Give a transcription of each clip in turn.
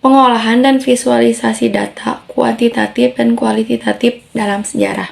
Pengolahan dan visualisasi data kuantitatif dan kualitatif dalam sejarah.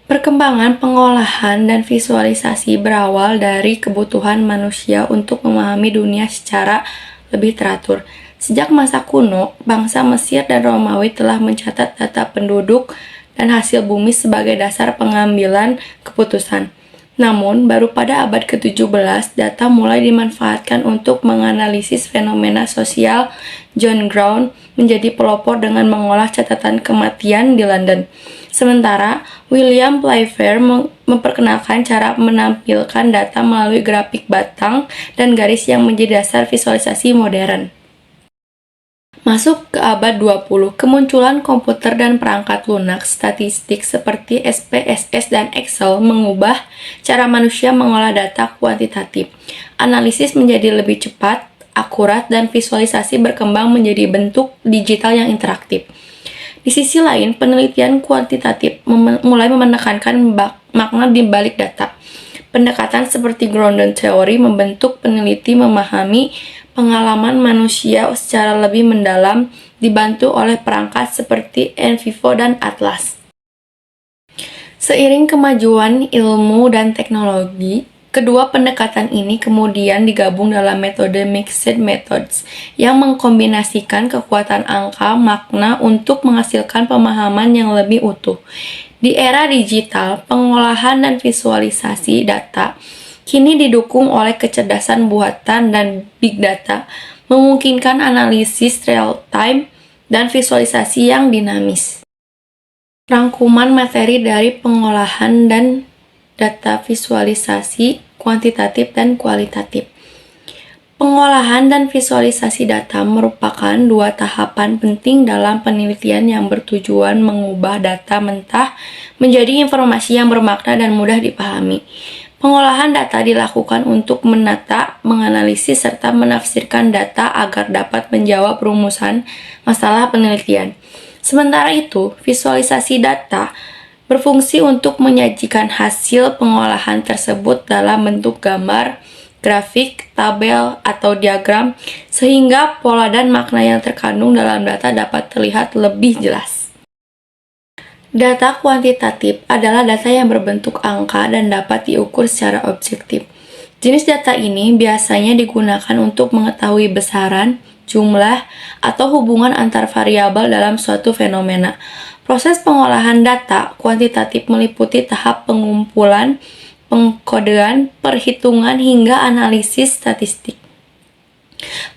Perkembangan pengolahan dan visualisasi berawal dari kebutuhan manusia untuk memahami dunia secara lebih teratur. Sejak masa kuno, bangsa Mesir dan Romawi telah mencatat data penduduk dan hasil bumi sebagai dasar pengambilan keputusan. Namun, baru pada abad ke-17, data mulai dimanfaatkan untuk menganalisis fenomena sosial. John Brown menjadi pelopor dengan mengolah catatan kematian di London. Sementara, William Playfair memperkenalkan cara menampilkan data melalui grafik batang dan garis yang menjadi dasar visualisasi modern. Masuk ke abad 20, kemunculan komputer dan perangkat lunak statistik seperti SPSS dan Excel mengubah cara manusia mengolah data kuantitatif. Analisis menjadi lebih cepat, akurat, dan visualisasi berkembang menjadi bentuk digital yang interaktif. Di sisi lain, penelitian kuantitatif mulai menekankan makna di balik data. Pendekatan seperti Grondon Theory membentuk peneliti memahami pengalaman manusia secara lebih mendalam, dibantu oleh perangkat seperti NVivo dan Atlas. Seiring kemajuan ilmu dan teknologi, kedua pendekatan ini kemudian digabung dalam metode Mixed Methods yang mengkombinasikan kekuatan angka makna untuk menghasilkan pemahaman yang lebih utuh. Di era digital, pengolahan dan visualisasi data kini didukung oleh kecerdasan buatan dan big data, memungkinkan analisis real-time dan visualisasi yang dinamis. Rangkuman materi dari pengolahan dan data visualisasi kuantitatif dan kualitatif. Pengolahan dan visualisasi data merupakan dua tahapan penting dalam penelitian yang bertujuan mengubah data mentah menjadi informasi yang bermakna dan mudah dipahami. Pengolahan data dilakukan untuk menata, menganalisis, serta menafsirkan data agar dapat menjawab rumusan masalah penelitian. Sementara itu, visualisasi data berfungsi untuk menyajikan hasil pengolahan tersebut dalam bentuk gambar, grafik, tabel, atau diagram, sehingga pola dan makna yang terkandung dalam data dapat terlihat lebih jelas. Data kuantitatif adalah data yang berbentuk angka dan dapat diukur secara objektif. Jenis data ini biasanya digunakan untuk mengetahui besaran, jumlah, atau hubungan antar variabel dalam suatu fenomena. Proses pengolahan data kuantitatif meliputi tahap pengumpulan, pengkodean, perhitungan, hingga analisis statistik.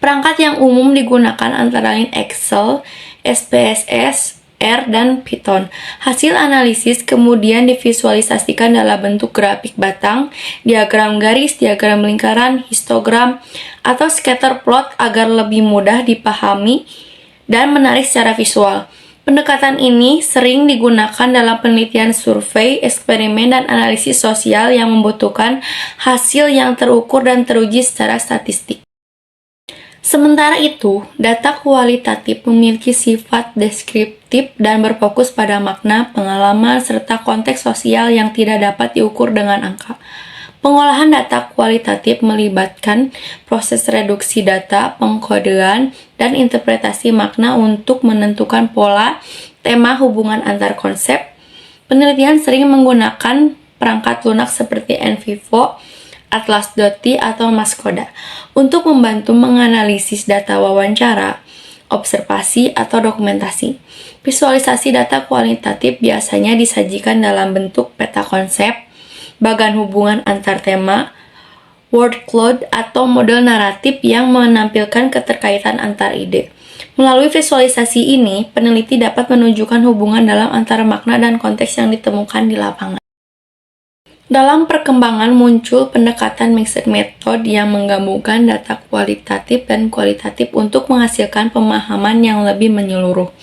Perangkat yang umum digunakan antara lain Excel, SPSS, R, dan Python. Hasil analisis kemudian divisualisasikan dalam bentuk grafik batang, diagram garis, diagram lingkaran, histogram, atau scatter plot agar lebih mudah dipahami dan menarik secara visual. Pendekatan ini sering digunakan dalam penelitian survei, eksperimen, dan analisis sosial yang membutuhkan hasil yang terukur dan teruji secara statistik. Sementara itu, data kualitatif memiliki sifat deskriptif dan berfokus pada makna, pengalaman, serta konteks sosial yang tidak dapat diukur dengan angka. Pengolahan data kualitatif melibatkan proses reduksi data, pengkodean, dan interpretasi makna untuk menentukan pola, tema, hubungan antar konsep. Penelitian sering menggunakan perangkat lunak seperti NVivo, Atlas.t, atau Mascoda untuk membantu menganalisis data wawancara, observasi, atau dokumentasi. Visualisasi data kualitatif biasanya disajikan dalam bentuk peta konsep, bagan hubungan antar tema, word cloud, atau model naratif yang menampilkan keterkaitan antar ide. Melalui visualisasi ini, peneliti dapat menunjukkan hubungan dalam antara makna dan konteks yang ditemukan di lapangan. Dalam perkembangan muncul pendekatan mixed method yang menggabungkan data kualitatif dan kualitatif untuk menghasilkan pemahaman yang lebih menyeluruh.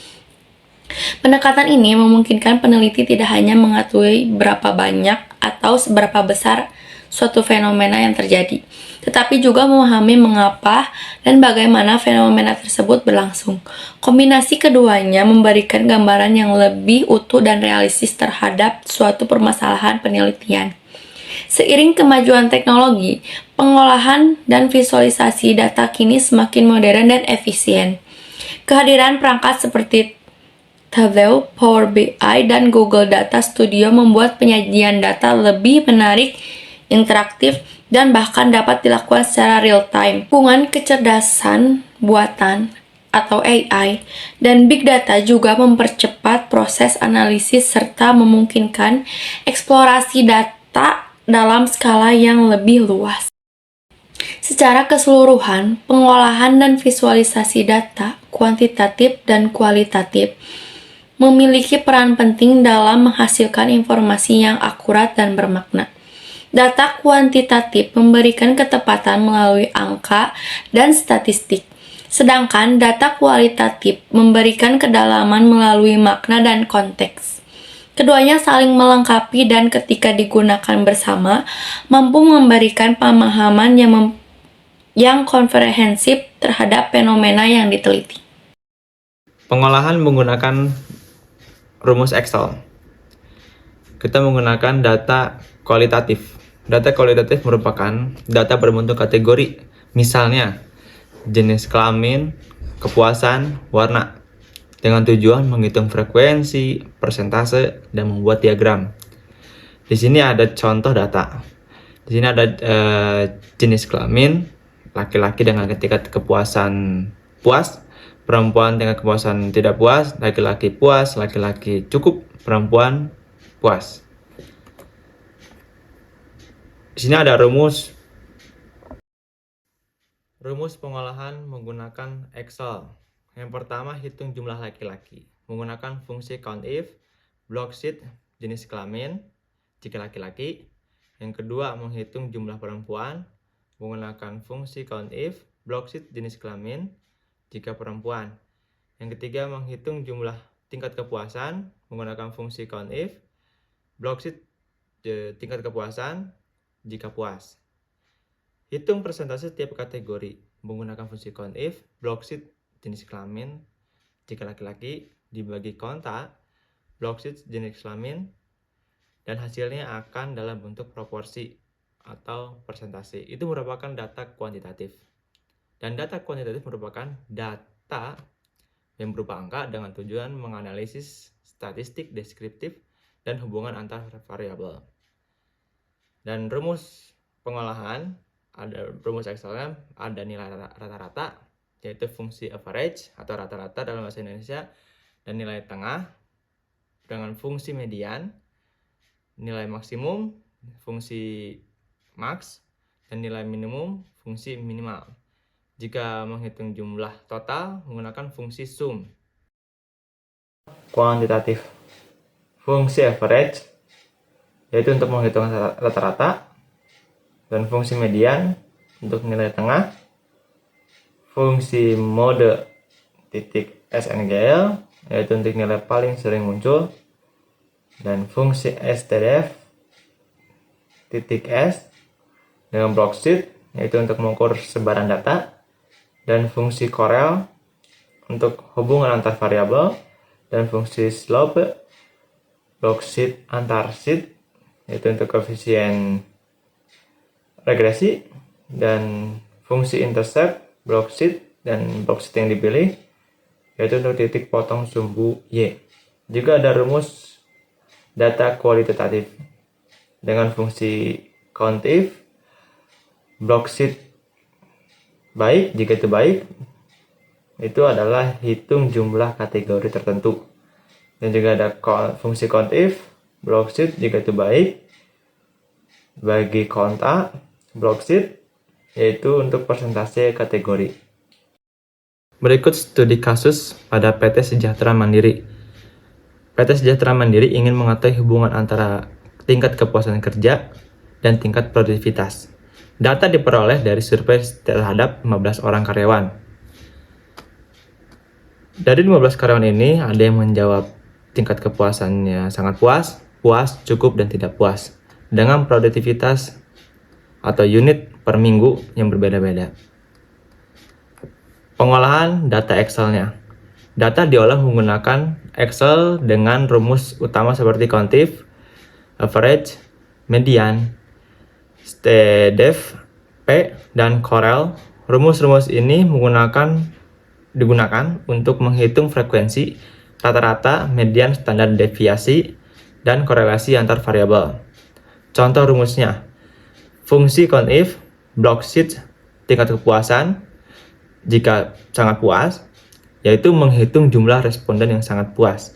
Pendekatan ini memungkinkan peneliti tidak hanya mengetahui berapa banyak atau seberapa besar suatu fenomena yang terjadi, tetapi juga memahami mengapa dan bagaimana fenomena tersebut berlangsung. Kombinasi keduanya memberikan gambaran yang lebih utuh dan realistis terhadap suatu permasalahan penelitian. Seiring kemajuan teknologi, Pengolahan dan visualisasi data kini semakin modern dan efisien. Kehadiran perangkat seperti Tableau, Power BI, dan Google Data Studio membuat penyajian data lebih menarik, interaktif, dan bahkan dapat dilakukan secara real-time. Hubungan kecerdasan buatan atau AI dan Big Data juga mempercepat proses analisis serta memungkinkan eksplorasi data dalam skala yang lebih luas. Secara keseluruhan, pengolahan dan visualisasi data, kuantitatif dan kualitatif, memiliki peran penting dalam menghasilkan informasi yang akurat dan bermakna. Data kuantitatif memberikan ketepatan melalui angka dan statistik, sedangkan data kualitatif memberikan kedalaman melalui makna dan konteks. Keduanya saling melengkapi dan ketika digunakan bersama, mampu memberikan pemahaman yang komprehensif terhadap fenomena yang diteliti. Pengolahan menggunakan rumus Excel. Kita menggunakan data kualitatif. Data kualitatif merupakan data berbentuk kategori, misalnya jenis kelamin, kepuasan, warna, dengan tujuan menghitung frekuensi, persentase, dan membuat diagram. Di sini ada contoh data. Di sini ada jenis kelamin, laki-laki dengan tingkat kepuasan puas, perempuan dengan kepuasan tidak puas, laki-laki cukup, perempuan puas. Di sini ada rumus pengolahan menggunakan Excel. Yang pertama, hitung jumlah laki-laki menggunakan fungsi COUNTIF, block sheet jenis kelamin jika laki-laki. Yang kedua, menghitung jumlah perempuan menggunakan fungsi COUNTIF, block sheet jenis kelamin jika perempuan. Yang ketiga, menghitung jumlah tingkat kepuasan menggunakan fungsi COUNTIF, block sheet tingkat kepuasan jika puas. Hitung persentase setiap kategori menggunakan fungsi COUNTIF, block sheet jenis kelamin jika laki-laki dibagi konta, block sheet jenis kelamin, dan hasilnya akan dalam bentuk proporsi atau persentase. Itu merupakan data kuantitatif. Dan data kuantitatif merupakan data yang berupa angka dengan tujuan menganalisis statistik deskriptif dan hubungan antar variabel. Dan rumus pengolahan, ada rumus Excelnya, ada nilai rata-rata, yaitu fungsi average atau rata-rata dalam bahasa Indonesia, dan nilai tengah dengan fungsi median, nilai maksimum, fungsi max, dan nilai minimum, fungsi minimal. Jika menghitung jumlah total, menggunakan fungsi sum. Kuantitatif, fungsi average, yaitu untuk menghitung rata-rata, dan fungsi median untuk nilai tengah, fungsi mode titik SNGL, yaitu untuk nilai paling sering muncul, dan fungsi STDF titik S dengan block sheet, yaitu untuk mengukur sebaran data, dan fungsi Corel untuk hubungan antar variabel, dan fungsi slope block sheet antar sheet, yaitu untuk koefisien regresi, dan fungsi intercept block sheet dan block sheet yang dipilih, yaitu untuk titik potong sumbu Y. Juga ada rumus data kualitatif dengan fungsi COUNTIF, block sheet baik jika itu baik, itu adalah hitung jumlah kategori tertentu. Dan juga ada fungsi COUNTIF, block sheet jika itu baik, bagi konta, block sheet, yaitu untuk persentase kategori. Berikut studi kasus pada PT Sejahtera Mandiri. PT Sejahtera Mandiri ingin mengetahui hubungan antara tingkat kepuasan kerja dan tingkat produktivitas. Data diperoleh dari survei terhadap 15 orang karyawan. Dari 15 karyawan ini, ada yang menjawab tingkat kepuasannya sangat puas, puas, cukup, dan tidak puas, dengan produktivitas atau unit per minggu yang berbeda-beda. Pengolahan data Excel-nya. Data diolah menggunakan Excel dengan rumus utama seperti COUNTIF, average, median, STDEF, P, dan Corel. Rumus-rumus ini digunakan untuk menghitung frekuensi, rata-rata, median, standar deviasi, dan korelasi antar variabel. Contoh rumusnya, fungsi CONIF, block sheet, tingkat kepuasan, jika sangat puas, yaitu menghitung jumlah responden yang sangat puas.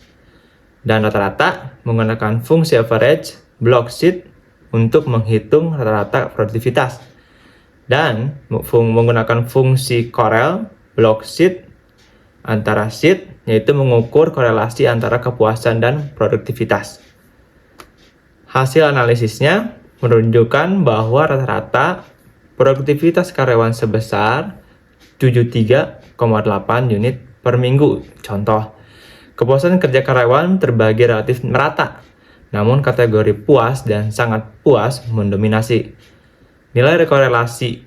Dan rata-rata menggunakan fungsi average, block sheet, untuk menghitung rata-rata produktivitas. Dan menggunakan fungsi Corel, block sheet, antara sheet, yaitu mengukur korelasi antara kepuasan dan produktivitas. Hasil analisisnya menunjukkan bahwa rata-rata produktivitas karyawan sebesar 73,8 unit per minggu. Contoh, kepuasan kerja karyawan terbagi relatif merata, namun kategori puas dan sangat puas mendominasi. Nilai korelasi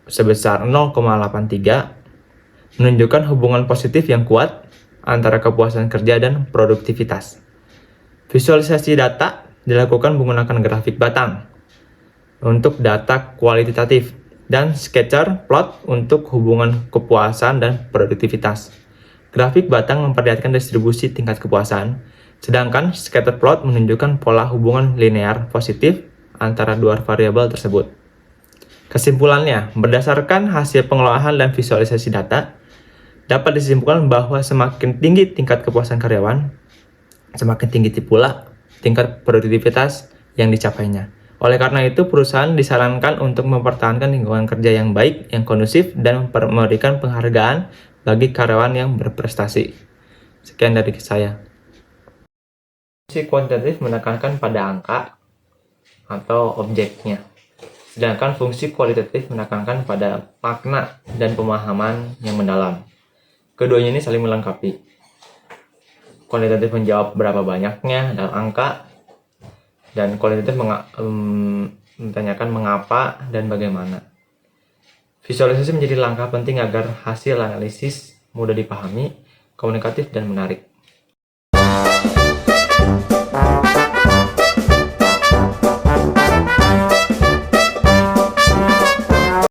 sebesar 0,83 menunjukkan hubungan positif yang kuat antara kepuasan kerja dan produktivitas. Visualisasi data dilakukan menggunakan grafik batang untuk data kualitatif dan scatter plot untuk hubungan kepuasan dan produktivitas. Grafik batang memperlihatkan distribusi tingkat kepuasan, sedangkan scatter plot menunjukkan pola hubungan linear positif antara dua variabel tersebut. Kesimpulannya, berdasarkan hasil pengelolaan dan visualisasi data, dapat disimpulkan bahwa semakin tinggi tingkat kepuasan karyawan, semakin tinggi pula tingkat produktivitas yang dicapainya. Oleh karena itu, perusahaan disarankan untuk mempertahankan lingkungan kerja yang baik, yang kondusif, dan memberikan penghargaan bagi karyawan yang berprestasi. Sekian dari saya. Fungsi kuantitatif menekankan pada angka atau objeknya, sedangkan fungsi kualitatif menekankan pada makna dan pemahaman yang mendalam. Keduanya ini saling melengkapi. Kuantitatif menjawab berapa banyaknya dalam angka, dan kualitatif menanyakan mengapa dan bagaimana. Visualisasi menjadi langkah penting agar hasil analisis mudah dipahami, komunikatif, dan menarik.